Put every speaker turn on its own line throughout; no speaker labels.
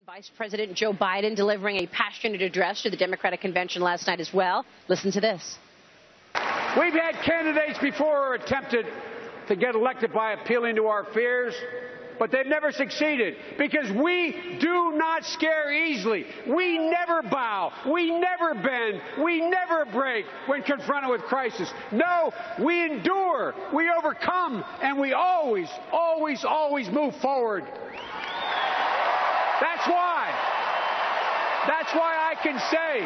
Vice President Joe Biden delivering a passionate address to the Democratic convention last night as well. Listen to this.
We've had candidates before who attempted to get elected by appealing to our fears, but they've never succeeded because we do not scare easily. We never bow. We never bend. We never break when confronted with crisis. No, we endure. We overcome. And we always, always, always move forward. That's why I can say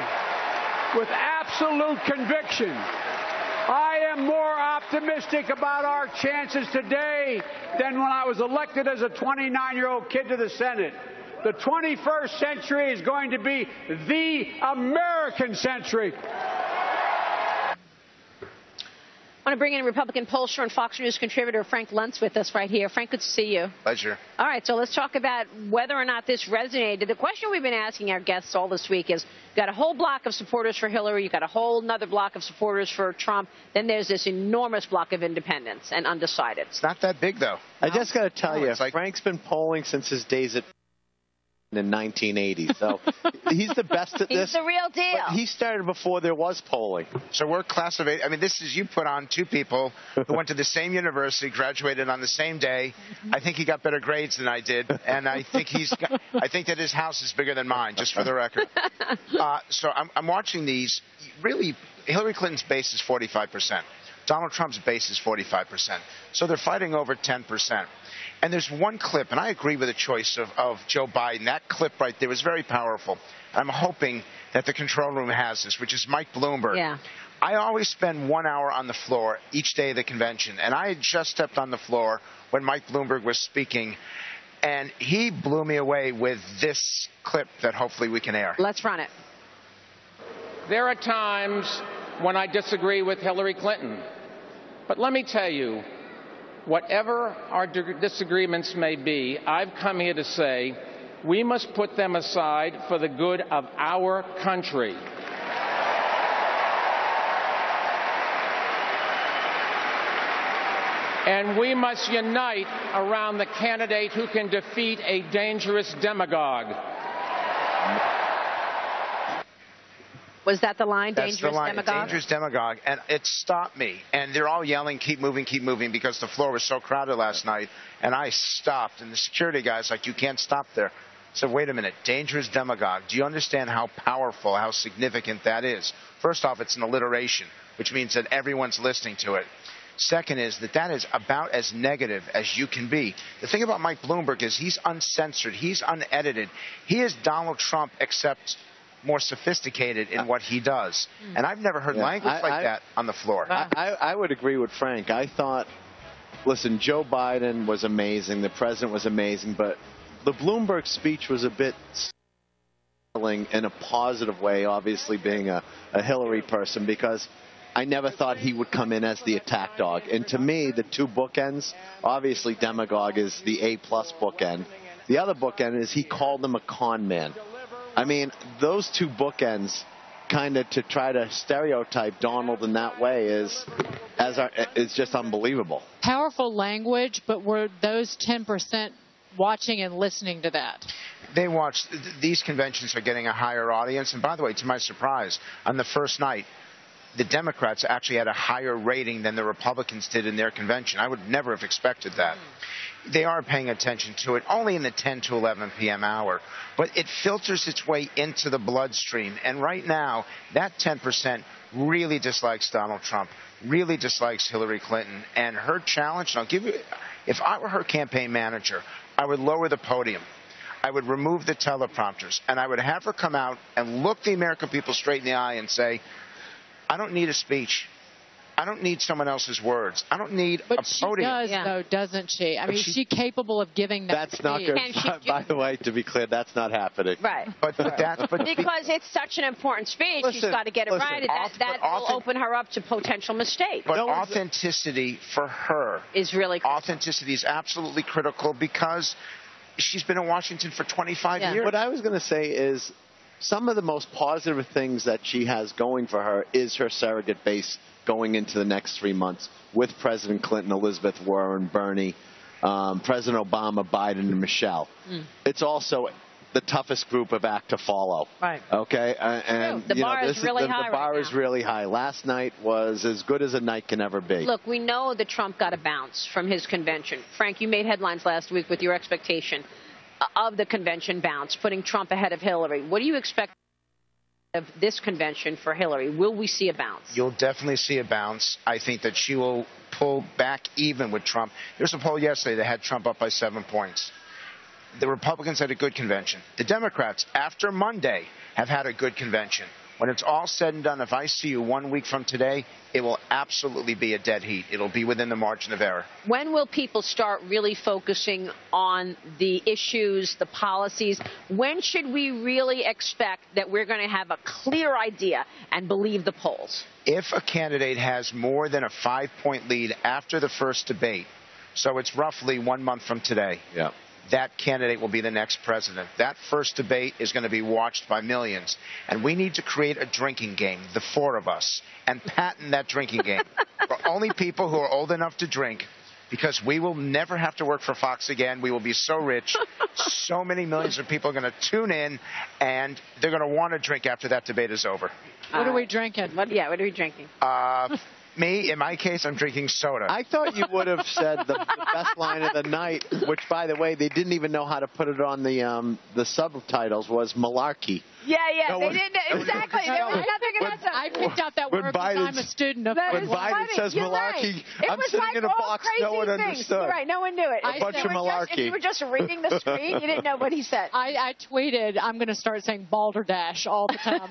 with absolute conviction, I am more optimistic about our chances today than when I was elected as a 29-year-old kid to the Senate. The 21st century is going to be the American century.
I want to bring in Republican pollster and Fox News contributor Frank Luntz with us right here. Frank, good to see you.
Pleasure.
All right, so let's talk about whether or not this resonated. The question we've been asking our guests all this week is, you've got a whole block of supporters for Hillary, you've got a whole other block of supporters for Trump, then there's this enormous block of independents and undecided.
It's not that big, though.
I just got to tell you,
like
Frank's been polling since his days at in 1980, so he's the best at this.
He's the real deal.
But he started before there was polling.
So we're class of 8. I mean, this is you put on two people who went to the same university, graduated on the same day. I think he got better grades than I did, and I think I think that his house is bigger than mine, just for the record. So I'm watching these. Really, Hillary Clinton's base is 45%. Donald Trump's base is 45%. So they're fighting over 10%. And there's one clip, and I agree with the choice of Joe Biden. That clip right there was very powerful. I'm hoping that the control room has this, which is Mike Bloomberg.
Yeah.
I always spend 1 hour on the floor each day of the convention, and I had just stepped on the floor when Mike Bloomberg was speaking, and he blew me away with this clip that hopefully we can air.
Let's run it.
There are times when I disagree with Hillary Clinton, but let me tell you, whatever our disagreements may be, I've come here to say we must put them aside for the good of our country. And we must unite around the candidate who can defeat a dangerous demagogue.
Was that the line,
That's
dangerous
the line,
demagogue?
Dangerous demagogue. And it stopped me. And they're all yelling, keep moving, because the floor was so crowded last night. And I stopped. And the security guy's like, you can't stop there. I said, wait a minute, dangerous demagogue. Do you understand how powerful, how significant that is? First off, it's an alliteration, which means that everyone's listening to it. Second is that is about as negative as you can be. The thing about Mike Bloomberg is he's uncensored. He's unedited. He is Donald Trump, except more sophisticated in what he does. And I've never heard language like that on the floor.
I would agree with Frank. I thought, listen, Joe Biden was amazing. The president was amazing. But the Bloomberg speech was a bit startling in a positive way, obviously being a Hillary person, because I never thought he would come in as the attack dog. And to me, the two bookends, obviously demagogue is the A-plus bookend. The other bookend is he called him a con man. I mean, those two bookends, kind of to try to stereotype Donald in that way is just unbelievable.
Powerful language, but were those 10% watching and listening to that?
They watch. These conventions are getting a higher audience. And by the way, to my surprise, on the first night, the Democrats actually had a higher rating than the Republicans did in their convention. I would never have expected that. They are paying attention to it only in the 10 to 11 p.m. hour, but it filters its way into the bloodstream. And right now, that 10% really dislikes Donald Trump, really dislikes Hillary Clinton. And her challenge, and I'll give you, if I were her campaign manager, I would lower the podium. I would remove the teleprompters, and I would have her come out and look the American people straight in the eye and say, I don't need a speech. I don't need someone else's words. I don't need a podium.
But she does, though, doesn't she? I mean, she's capable of giving that
That's not good. By the way, to be clear, that's not happening.
Right.
But
because it's such an important speech, she's got to get it right. That will open her up to potential mistakes.
But authenticity for her
is really critical.
Authenticity is absolutely critical because she's been in Washington for 25 years.
What I was going to say is some of the most positive things that she has going for her is her surrogate base going into the next 3 months with President Clinton, Elizabeth Warren, Bernie, President Obama, Biden, and Michelle. It's also the toughest group of act to follow.
Right.
Okay. And
the bar is really high.
The bar
right
is really high. Last night was as good as a night can ever be.
Look, we know that Trump got a bounce from his convention. Frank, you made headlines last week with your expectation of the convention bounce, putting Trump ahead of Hillary. What do you expect of this convention for Hillary? Will we see a bounce?
You'll definitely see a bounce. I think that she will pull back even with Trump. There's a poll yesterday that had Trump up by 7 points. The Republicans had a good convention. The Democrats, after Monday, have had a good convention. When it's all said and done, if I see you 1 week from today, it will absolutely be a dead heat. It'll be within the margin of error.
When will people start really focusing on the issues, the policies? When should we really expect that we're going to have a clear idea and believe the polls?
If a candidate has more than a 5-point lead after the first debate, so it's roughly 1 month from today, that candidate will be the next president. That first debate is going to be watched by millions. And we need to create a drinking game, the four of us, and patent that drinking game for only people who are old enough to drink, because we will never have to work for Fox again. We will be so rich. So many millions of people are going to tune in, and they're going to want to drink after that debate is over.
What are we drinking?
What are we drinking?
Me, in my case, I'm drinking soda.
I thought you would have said the best line of the night, which, by the way, they didn't even know how to put it on the subtitles, was malarkey.
Yeah, they didn't. Exactly. There was nothing about that.
I picked out that word because I'm a student of
When Biden says malarkey, I'm sitting in a box no one understood.
Right, no one knew it.
A bunch of malarkey.
If you were just reading the screen, you didn't know what he said.
I tweeted, I'm going to start saying balderdash all the time.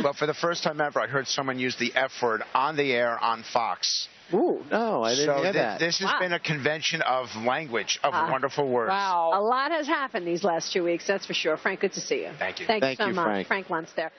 But for the first time ever, I heard someone use the F word on the air on Fox.
Ooh, no, I didn't hear that.
This has been a convention of language, of wonderful words.
Wow.
A lot has happened these last 2 weeks, that's for sure. Frank, good to see you.
Thank you.
Thank you so much.
Frank.
Frank Luntz there.